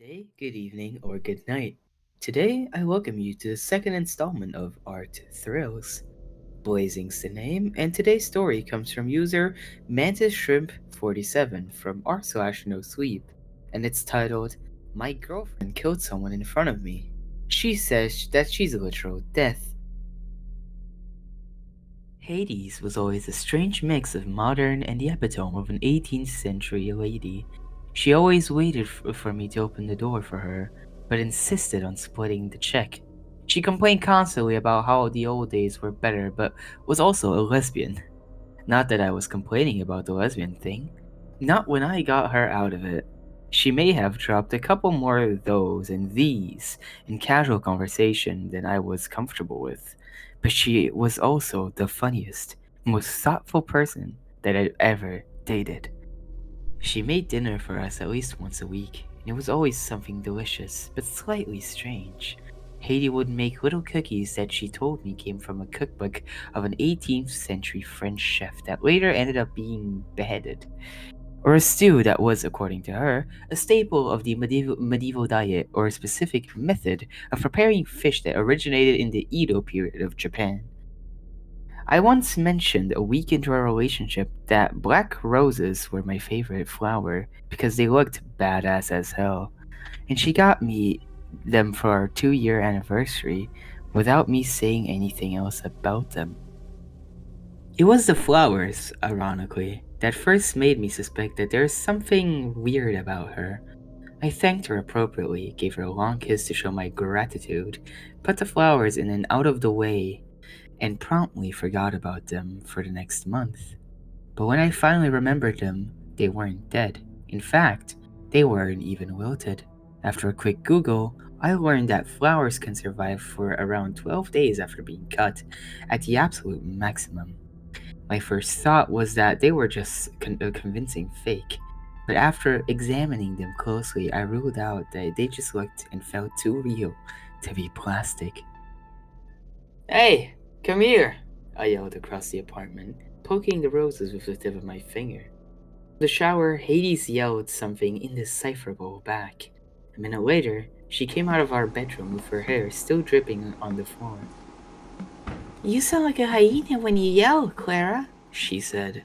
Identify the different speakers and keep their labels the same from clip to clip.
Speaker 1: day, good evening, or good night. Today, I welcome you to the second installment of Art Thrills. Blazing's the name, and today's story comes from user MantisShrimp47 from r/NoSleep, and it's titled, My Girlfriend Killed Someone in Front of Me. She says that she's a literal death. Hades was always a strange mix of modern and the epitome of an 18th century lady. She always waited for me to open the door for her, but insisted on splitting the check. She complained constantly about how the old days were better, but was also a lesbian. Not that I was complaining about the lesbian thing. Not when I got her out of it. She may have dropped a couple more of those and these in casual conversation than I was comfortable with, but she was also the funniest, most thoughtful person that I'd ever dated. She made dinner for us at least once a week, and it was always something delicious, but slightly strange. Haiti would make little cookies that she told me came from a cookbook of an 18th century French chef that later ended up being beheaded. Or a stew that was, according to her, a staple of the medieval diet or a specific method of preparing fish that originated in the Edo period of Japan. I once mentioned a week into our relationship that black roses were my favorite flower because they looked badass as hell, and she got me them for our 2-year anniversary without me saying anything else about them. It was the flowers, ironically, that first made me suspect that there's something weird about her. I thanked her appropriately, gave her a long kiss to show my gratitude, put the flowers in an out of the way, and promptly forgot about them for the next month. But when I finally remembered them, they weren't dead. In fact, they weren't even wilted. After a quick Google, I learned that flowers can survive for around 12 days after being cut, at the absolute maximum. My first thought was that they were just a convincing fake, but after examining them closely, I ruled out that they just looked and felt too real to be plastic. Hey, come here! I yelled across the apartment, poking the roses with the tip of my finger. The shower, Hades yelled something indecipherable back. A minute later, she came out of our bedroom with her hair still dripping on the floor. You sound like a hyena when you yell, Clara, she said.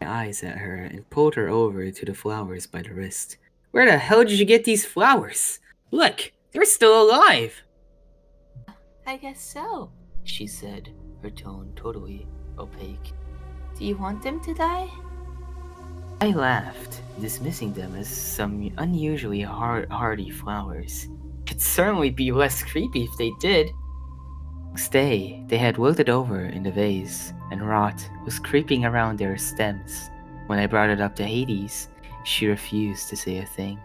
Speaker 1: My eyes at her and pulled her over to the flowers by the wrist. Where the hell did you get these flowers? Look, they're still alive! I guess so, she said, her tone totally opaque. Do you want them to die? I laughed, dismissing them as some unusually hardy flowers. It'd certainly be less creepy if they did. Next day, they had wilted over in the vase, and rot was creeping around their stems. When I brought it up to Hades, she refused to say a thing.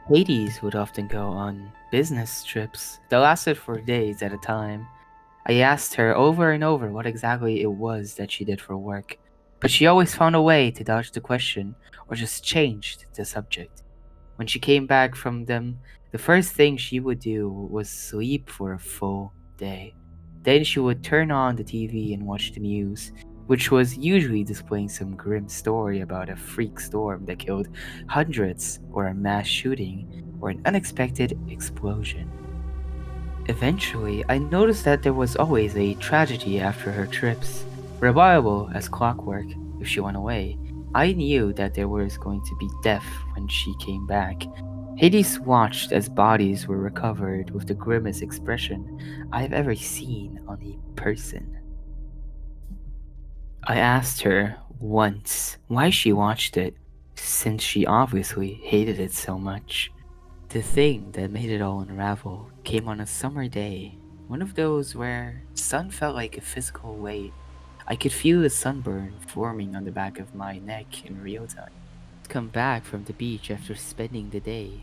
Speaker 1: Hades would often go on business trips that lasted for days at a time. I asked her over and over what exactly it was that she did for work, but she always found a way to dodge the question or just changed the subject. When she came back from them, the first thing she would do was sleep for a full day. Then she would turn on the TV and watch the news, which was usually displaying some grim story about a freak storm that killed hundreds, or a mass shooting, or an unexpected explosion. Eventually, I noticed that there was always a tragedy after her trips. Reliable as clockwork, if she went away, I knew that there was going to be death when she came back. Hades watched as bodies were recovered with the grimmest expression I've ever seen on a person. I asked her once why she watched it, since she obviously hated it so much. The thing that made it all unravel came on a summer day, one of those where sun felt like a physical weight. I could feel the sunburn forming on the back of my neck in real time. I'd come back from the beach after spending the day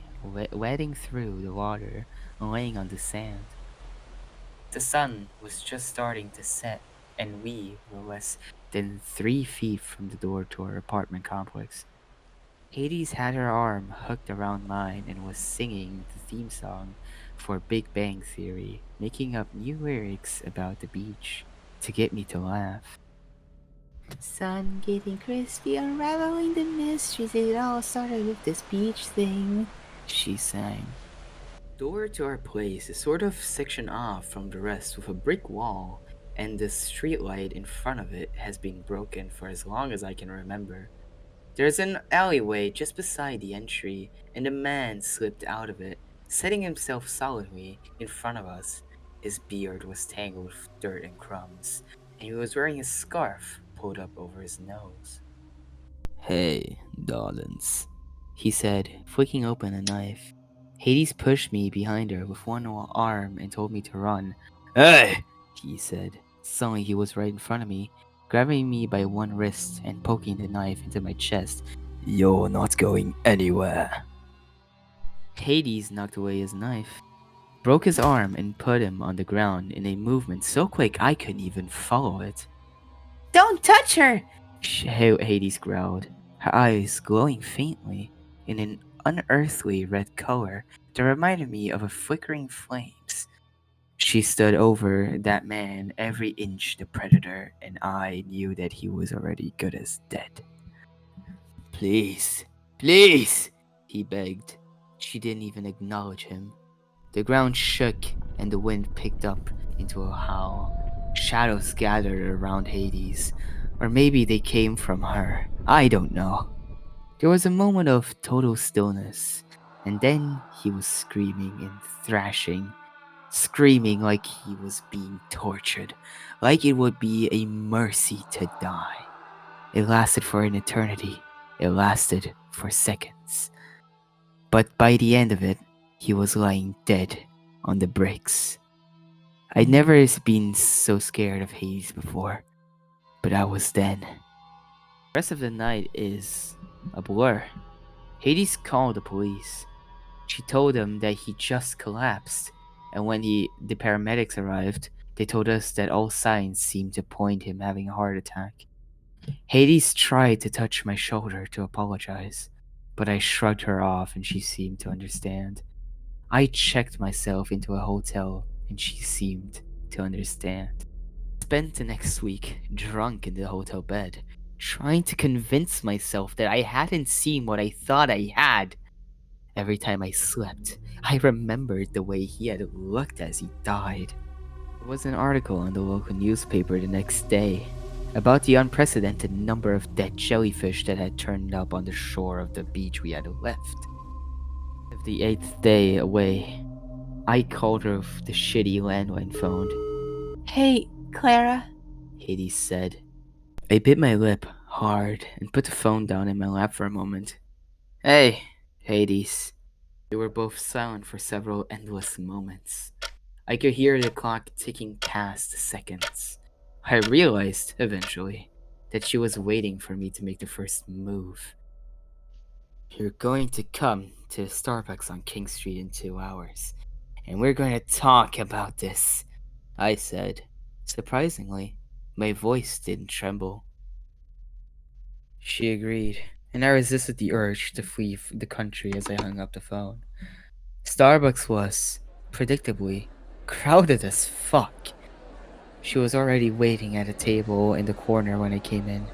Speaker 1: wading through the water and laying on the sand. The sun was just starting to set, and we were less than 3 feet from the door to our apartment complex. Hades had her arm hooked around mine and was singing the theme song for Big Bang Theory, making up new lyrics about the beach to get me to laugh. Sun getting crispy, unraveling the mysteries. It all started with this beach thing. she sang. Door to our place is sort of sectioned off from the rest with a brick wall, and the streetlight in front of it has been broken for as long as I can remember. There's an alleyway just beside the entry, and a man slipped out of it, setting himself solidly in front of us. His beard was tangled with dirt and crumbs, and he was wearing a scarf pulled up over his nose. "Hey, darlings," he said, flicking open a knife. Hades pushed me behind her with one arm and told me to run. "Hey!" he said. Suddenly he was right in front of me, grabbing me by one wrist and poking the knife into my chest. "You're not going anywhere." Hades knocked away his knife, broke his arm, and put him on the ground in a movement so quick I couldn't even follow it. "Don't touch her!" Hades growled, her eyes glowing faintly in an unearthly red color that reminded me of a flickering flames. She stood over that man every inch the predator, and I knew that he was already good as dead. "Please, please," he begged. She didn't even acknowledge him. The ground shook and the wind picked up into a howl. Shadows gathered around Hades, or maybe they came from her. I don't know. There was a moment of total stillness, and then he was screaming and thrashing, screaming like he was being tortured, like it would be a mercy to die. It lasted for an eternity. It lasted for seconds. But by the end of it, he was lying dead on the bricks. I'd never been so scared of Hades before, but I was then. The rest of the night is a blur. Hades called the police. She told them that he just collapsed, and when the paramedics arrived, they told us that all signs seemed to point him having a heart attack. Hades tried to touch my shoulder to apologize, but I shrugged her off and she seemed to understand. I checked myself into a hotel and she seemed to understand. I spent the next week drunk in the hotel bed, trying to convince myself that I hadn't seen what I thought I had. Every time I slept, I remembered the way he had looked as he died. There was an article in the local newspaper the next day about the unprecedented number of dead jellyfish that had turned up on the shore of the beach we had left. The 8th day away, I called her with the shitty landline phone. "Hey, Clara," Hades said. I bit my lip hard and put the phone down in my lap for a moment. "Hey, Hades." We were both silent for several endless moments. I could hear the clock ticking past the seconds. I realized, eventually, that she was waiting for me to make the first move. "You're going to come to the Starbucks on King Street in 2 hours, and we're going to talk about this," I said. Surprisingly, my voice didn't tremble. She agreed, and I resisted the urge to flee the country as I hung up the phone. Starbucks was, predictably, crowded as fuck. She was already waiting at a table in the corner when I came in,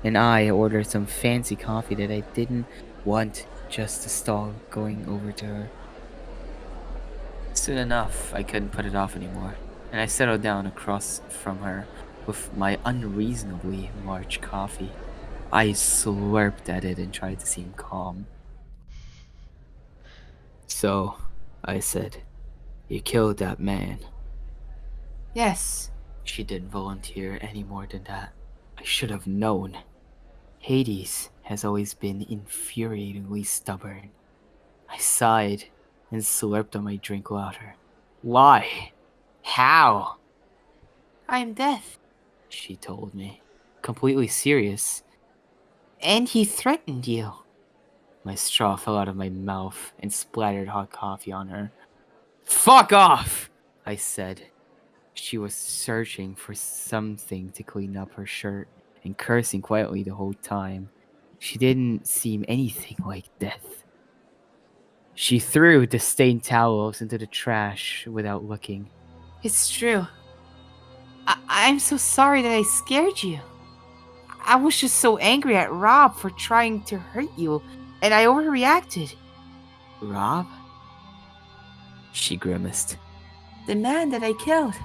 Speaker 1: and I ordered some fancy coffee that I didn't want just to stall going over to her. Soon enough, I couldn't put it off anymore, and I settled down across from her with my unreasonably large coffee. I slurped at it and tried to seem calm. "So," I said, "you killed that man." "Yes." She didn't volunteer any more than that. I should have known. Hades has always been infuriatingly stubborn. I sighed and slurped on my drink louder. "Why? How?" "I am death," she told me, completely serious. "And he threatened you." My straw fell out of my mouth and splattered hot coffee on her. "Fuck off!" I said. She was searching for something to clean up her shirt and cursing quietly the whole time. She didn't seem anything like death. She threw the stained towels into the trash without looking. "It's true. I'm so sorry that I scared you. I was just so angry at Rob for trying to hurt you, and I overreacted. Rob? She grimaced.
Speaker 2: The man that I killed.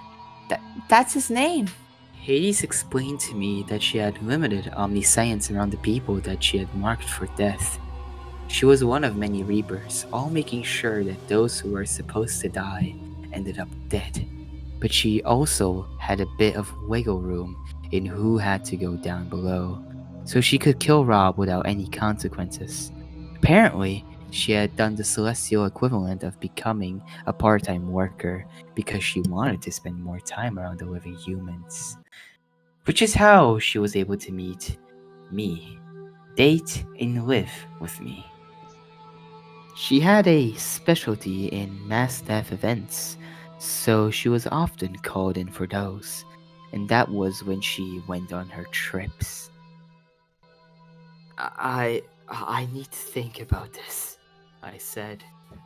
Speaker 2: That's his name.
Speaker 1: Hades explained to me that she had limited omniscience around the people that she had marked for death. She was one of many reapers, all making sure that those who were supposed to die ended up dead. But she also had a bit of wiggle room in who had to go down below, so she could kill Rob without any consequences. Apparently, she had done the celestial equivalent of becoming a part-time worker because she wanted to spend more time around the living humans. Which is how she was able to meet me, date and live with me. She had a specialty in mass death events, so she was often called in for those, and that was when she went on her trips. I need to think about this, I said,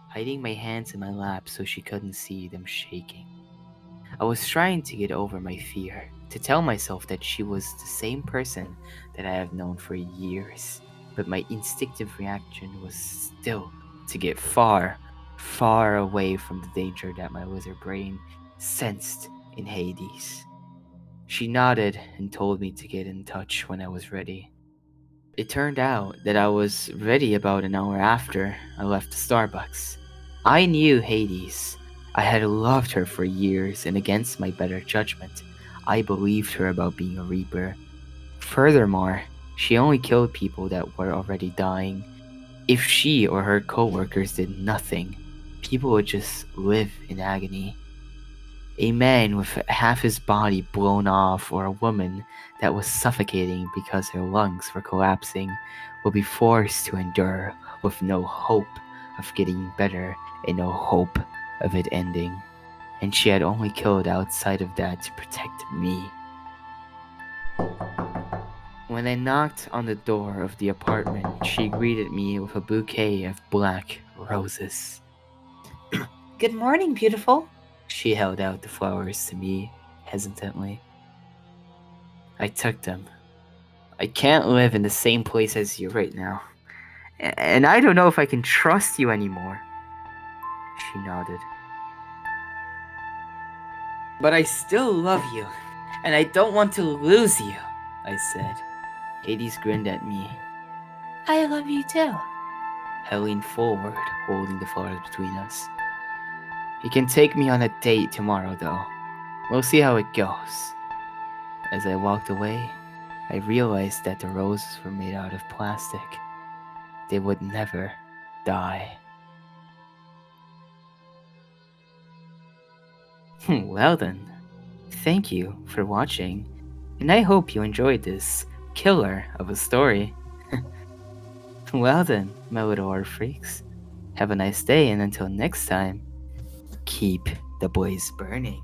Speaker 1: hiding my hands in my lap so she couldn't see them shaking. I was trying to get over my fear, to tell myself that she was the same person that I have known for years, but my instinctive reaction was still to get far, far away from the danger that my lizard brain sensed in Hades. She nodded and told me to get in touch when I was ready. It turned out that I was ready about an hour after I left the Starbucks. I knew Hades. I had loved her for years, and against my better judgment, I believed her about being a Reaper. Furthermore, she only killed people that were already dying. If she or her coworkers did nothing, people would just live in agony. A man with half his body blown off, or a woman that was suffocating because her lungs were collapsing, will be forced to endure with no hope of getting better and no hope of it ending. And she had only killed outside of that to protect me. When I knocked on the door of the apartment, she greeted me with a bouquet of black roses.
Speaker 2: Good morning, beautiful.
Speaker 1: She held out the flowers to me hesitantly. I took them. I can't live in the same place as you right now. And I don't know if I can trust you anymore. She nodded. But I still love you, and I don't want to lose you, I said. Hades grinned at me.
Speaker 2: I love you too.
Speaker 1: I leaned forward, holding the flowers between us. You can take me on a date tomorrow, though. We'll see how it goes. As I walked away, I realized that the roses were made out of plastic. They would never die. Well then, thank you for watching, and I hope you enjoyed this killer of a story. Well then, my little horror freaks, have a nice day, and until next time, keep the blaze burning.